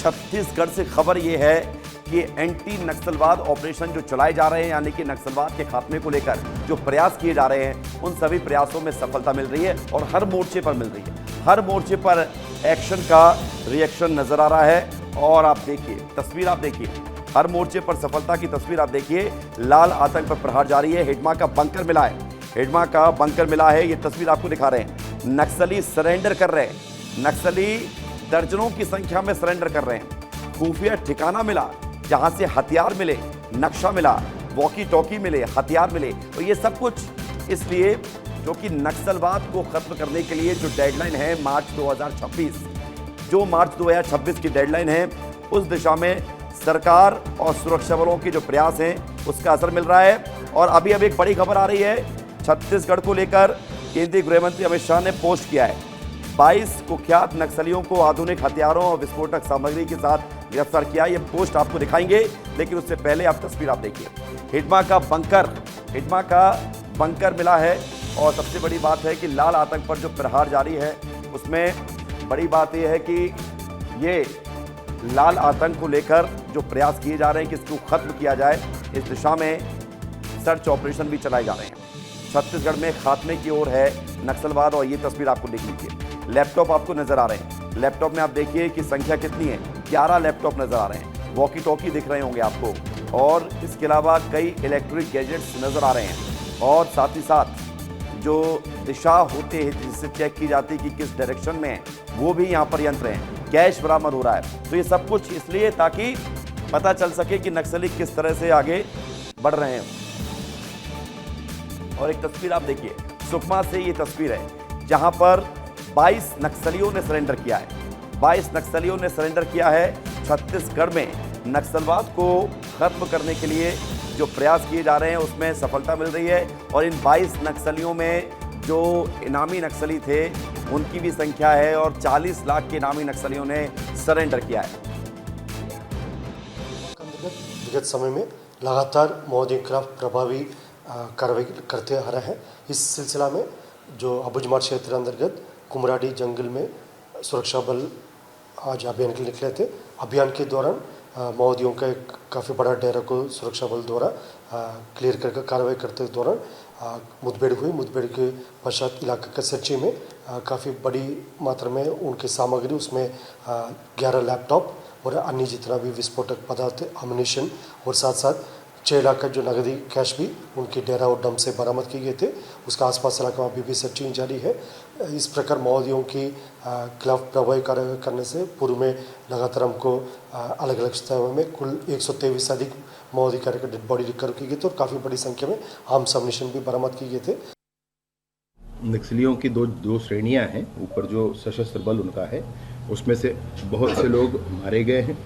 छत्तीसगढ़ से खबर ये है कि एंटी नक्सलवाद ऑपरेशन जो चलाए जा रहे हैं, यानी कि नक्सलवाद के खात्मे को लेकर जो प्रयास किए जा रहे हैं, उन सभी प्रयासों में सफलता मिल रही है और हर मोर्चे पर मिल रही है। हर मोर्चे पर एक्शन का रिएक्शन नजर आ रहा है। और आप देखिए तस्वीर, आप देखिए हर मोर्चे पर सफलता की तस्वीर आप देखिए। लाल आतंक पर प्रहार जारी है। हिडमा का बंकर मिला है, हिडमा का बंकर मिला है। ये तस्वीर आपको दिखा रहे हैं। नक्सली सरेंडर कर रहे हैं, नक्सली दर्जनों की संख्या में सरेंडर कर रहे हैं। खुफिया ठिकाना मिला जहां से हथियार मिले, नक्शा मिला, वॉकी टॉकी मिले, हथियार मिले। और ये सब कुछ इसलिए क्योंकि नक्सलवाद को खत्म करने के लिए जो डेडलाइन है मार्च 2026, जो मार्च 2026 की डेडलाइन है, उस दिशा में सरकार और सुरक्षा बलों के जो प्रयास हैं उसका असर मिल रहा है। और अभी एक बड़ी खबर आ रही है छत्तीसगढ़ को लेकर। केंद्रीय गृह मंत्री अमित शाह ने पोस्ट किया है 22 कुख्यात नक्सलियों को आधुनिक हथियारों और विस्फोटक सामग्री के साथ गिरफ्तार किया। ये पोस्ट आपको दिखाएंगे, लेकिन उससे पहले आप तस्वीर आप देखिए। हिडमा का बंकर मिला है। और सबसे बड़ी बात है कि लाल आतंक पर जो प्रहार जारी है, उसमें बड़ी बात यह है कि ये लाल आतंक को लेकर जो प्रयास किए जा रहे हैं कि इसको खत्म किया जाए, इस दिशा में सर्च ऑपरेशन भी चलाए जा रहे हैं। छत्तीसगढ़ में खात्मे की ओर है नक्सलवाद। और ये तस्वीर आपको देख लीजिए। लैपटॉप आपको नजर आ रहे हैं। लैपटॉप में आप देखिए कि संख्या कितनी है, 11 लैपटॉप नजर आ रहे हैं। वॉकी टॉकी दिख रहे होंगे आपको। और इसके अलावा कई इलेक्ट्रिक गैजेट्स नजर आ रहे हैं। और साथ ही साथ जो दिशा होते हैं जिससे चेक की जाती है कि किस डायरेक्शन में है, वो भी यहाँ पर यंत्र हैं। कैश बरामद हो रहा है। तो ये सब कुछ इसलिए ताकि पता चल सके कि नक्सली किस तरह से आगे बढ़ रहे हैं। और एक तस्वीर आप देखिए, सुकमा से ये तस्वीर है जहां पर 22 नक्सलियों ने सरेंडर किया है। 22 नक्सलियों ने सरेंडर किया है। छत्तीसगढ़ में नक्सलवाद को खत्म करने के लिए जो प्रयास किए जा रहे हैं उसमें सफलता मिल रही है। और इन 22 नक्सलियों में जो इनामी नक्सली थे उनकी भी संख्या है और 40 लाख के इनामी नक्सलियों ने सरेंडर किया है। विगत समय में लगातार माओवादियों के खिलाफ प्रभावी कार्रवाई करते आ रहे हैं। इस सिलसिला में जो अबुझमाड़ क्षेत्र अंतर्गत कुमराडी जंगल में सुरक्षा बल आज अभियान के लिए निकले थे। अभियान के दौरान माओवादियों का एक काफ़ी बड़ा डेरा को सुरक्षा बल द्वारा क्लियर करके कार्रवाई करते दौरान मुठभेड़ हुई। मुठभेड़ के पश्चात इलाके के सर्चे में काफ़ी बड़ी मात्रा में उनकी सामग्री, उसमें 11 लैपटॉप और अन्य जितना भी विस्फोटक पदार्थ, अम्युनिशन और साथ साथ 6 लाख का जो नगदी कैश भी उनके डेरा और डम से बरामद किए गए थे। उसका आसपास इलाके में अभी भी सर्चिंग जारी है। इस प्रकार माओवादियों के खिलाफ प्रभावी कार्रवाई करने से पूर्व में लगातार हमको अलग अलग स्थानों में कुल 123 से अधिक माओवादी कार्य का डेड बॉडी रिकवर की गई थी और काफ़ी बड़ी संख्या में आर्म्स अम्युनिशन भी बरामद किए गए थे। नक्सलियों की दो श्रेणियां हैं। ऊपर जो सशस्त्र बल उनका है, उसमें से बहुत से लोग मारे गए हैं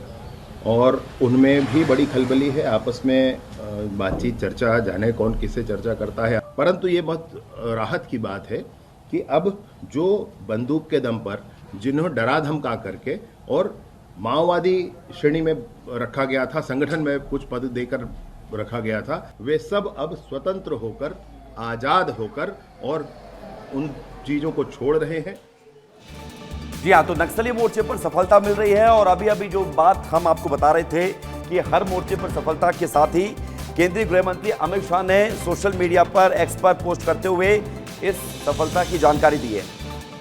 और उनमें भी बड़ी खलबली है। आपस में बातचीत, चर्चा, जाने कौन किससे चर्चा करता है। परंतु ये बहुत राहत की बात है कि अब जो बंदूक के दम पर जिन्होंने डरा धमका करके और माओवादी श्रेणी में रखा गया था, संगठन में कुछ पद देकर रखा गया था, वे सब अब स्वतंत्र होकर, आजाद होकर और उन चीजों को छोड़ रहे हैं। जी हाँ, तो नक्सली मोर्चे पर सफलता मिल रही है। और अभी जो बात हम आपको बता रहे थे कि हर मोर्चे पर सफलता के साथ ही केंद्रीय गृह मंत्री अमित शाह ने सोशल मीडिया पर एक्स पर पोस्ट करते हुए इस सफलता की जानकारी दी है।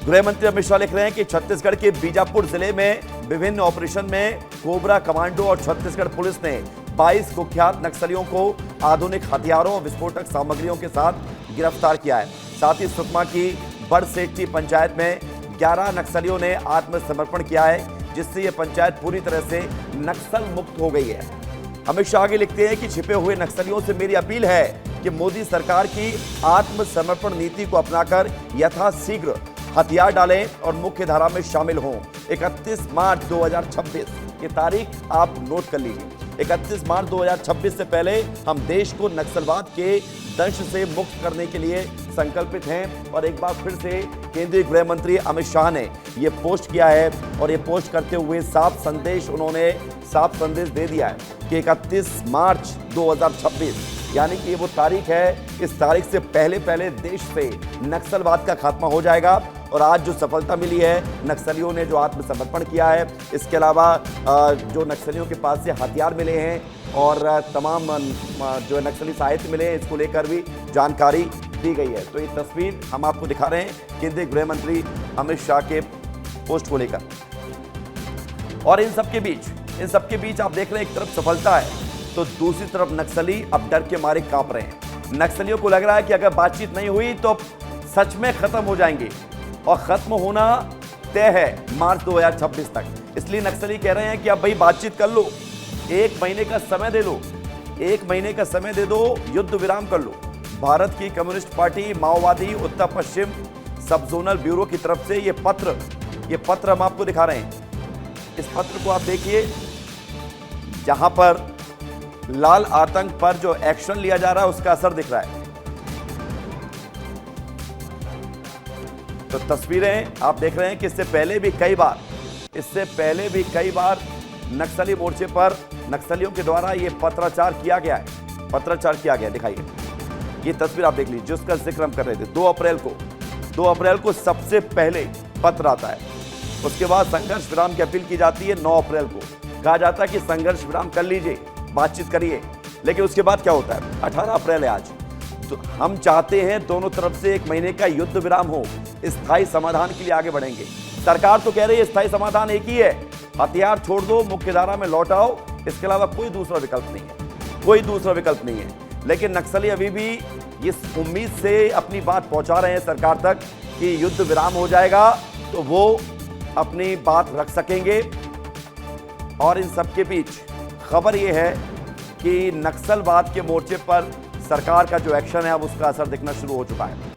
गृह मंत्री अमित शाह लिख रहे हैं कि छत्तीसगढ़ के बीजापुर जिले में विभिन्न ऑपरेशन में कोबरा कमांडो और छत्तीसगढ़ पुलिस ने 22 कुख्यात नक्सलियों को आधुनिक हथियारों और विस्फोटक सामग्रियों के साथ गिरफ्तार किया है। साथ ही सुकमा की बड़सेट्टी पंचायत में 11 नक्सलियों ने आत्मसमर्पण किया है, जिससे यह पंचायत पूरी तरह से नक्सल मुक्त हो गई है। अमित शाह आगे लिखते हैं कि छिपे हुए नक्सलियों से मेरी अपील है कि मोदी सरकार की आत्मसमर्पण नीति को अपनाकर यथाशीघ्र हथियार डालें और मुख्य धारा में शामिल हों। 31 मार्च 2026 की तारीख आप नोट कर लीजिए। 31 मार्च 2026 से पहले हम देश को नक्सलवाद के दंश से मुक्त करने के लिए संकल्पित हैं। और एक बार फिर से केंद्रीय गृह मंत्री अमित शाह ने ये पोस्ट किया है और ये पोस्ट करते हुए उन्होंने साफ संदेश दे दिया है कि 31 मार्च 2026 यानी कि ये वो तारीख है, इस तारीख से पहले देश से नक्सलवाद का खात्मा हो जाएगा और आज जो सफलता मिली है, नक्सलियों ने जो आत्मसमर्पण किया है, इसके अलावा जो नक्सलियों के पास से हथियार मिले हैं और तमाम जो नक्सली साहित्य मिले हैं, इसको लेकर भी जानकारी दी गई है। तो ये तस्वीर हम आपको दिखा रहे हैं केंद्रीय गृह मंत्री अमित शाह के पोस्ट को लेकर। और इन सबके बीच आप देख रहे हैं, एक तरफ सफलता है तो दूसरी तरफ नक्सली अब डर के मारे कांप रहे हैं। नक्सलियों को लग रहा है कि अगर बातचीत नहीं हुई तो सच में खत्म हो जाएंगे, और खत्म होना तय है मार्च 2026 तक। इसलिए नक्सली कह रहे हैं कि अब भाई बातचीत कर लो, 1 महीने का समय दे लो, 1 महीने का समय दे दो, युद्ध विराम कर लो। भारत की कम्युनिस्ट पार्टी माओवादी उत्तर पश्चिम सब जोनल ब्यूरो की तरफ से ये पत्र हम आपको दिखा रहे हैं। इस पत्र को आप देखिए, जहां पर लाल आतंक पर जो एक्शन लिया जा रहा है उसका असर दिख रहा है। तो तस्वीरें आप देख रहे हैं कि इससे पहले भी कई बार नक्सली मोर्चे पर नक्सलियों के द्वारा यह पत्राचार किया गया। दिखाइए, ये तस्वीर आप देख लीजिए जिसका जिक्र हम कर रहे थे। 2 अप्रैल को सबसे पहले पत्र आता है। उसके बाद संघर्ष विराम की अपील की जाती है। 9 अप्रैल को कहा जाता है कि संघर्ष विराम कर लीजिए, बातचीत करिए। लेकिन उसके बाद क्या होता है? 18 अप्रैल है आज। तो हम चाहते हैं दोनों तरफ से 1 महीने का युद्ध विराम हो, स्थायी समाधान के लिए आगे बढ़ेंगे। सरकार तो कह रही है स्थायी समाधान एक ही है, हथियार छोड़ दो, मुख्य धारा में लौट आओ, इसके अलावा कोई दूसरा विकल्प नहीं है। लेकिन नक्सली अभी भी इस उम्मीद से अपनी बात पहुंचा रहे हैं सरकार तक कि युद्ध विराम हो जाएगा तो वो अपनी बात रख सकेंगे। और इन सबके बीच खबर यह है कि नक्सलवाद के मोर्चे पर सरकार का जो एक्शन है अब उसका असर दिखना शुरू हो चुका है।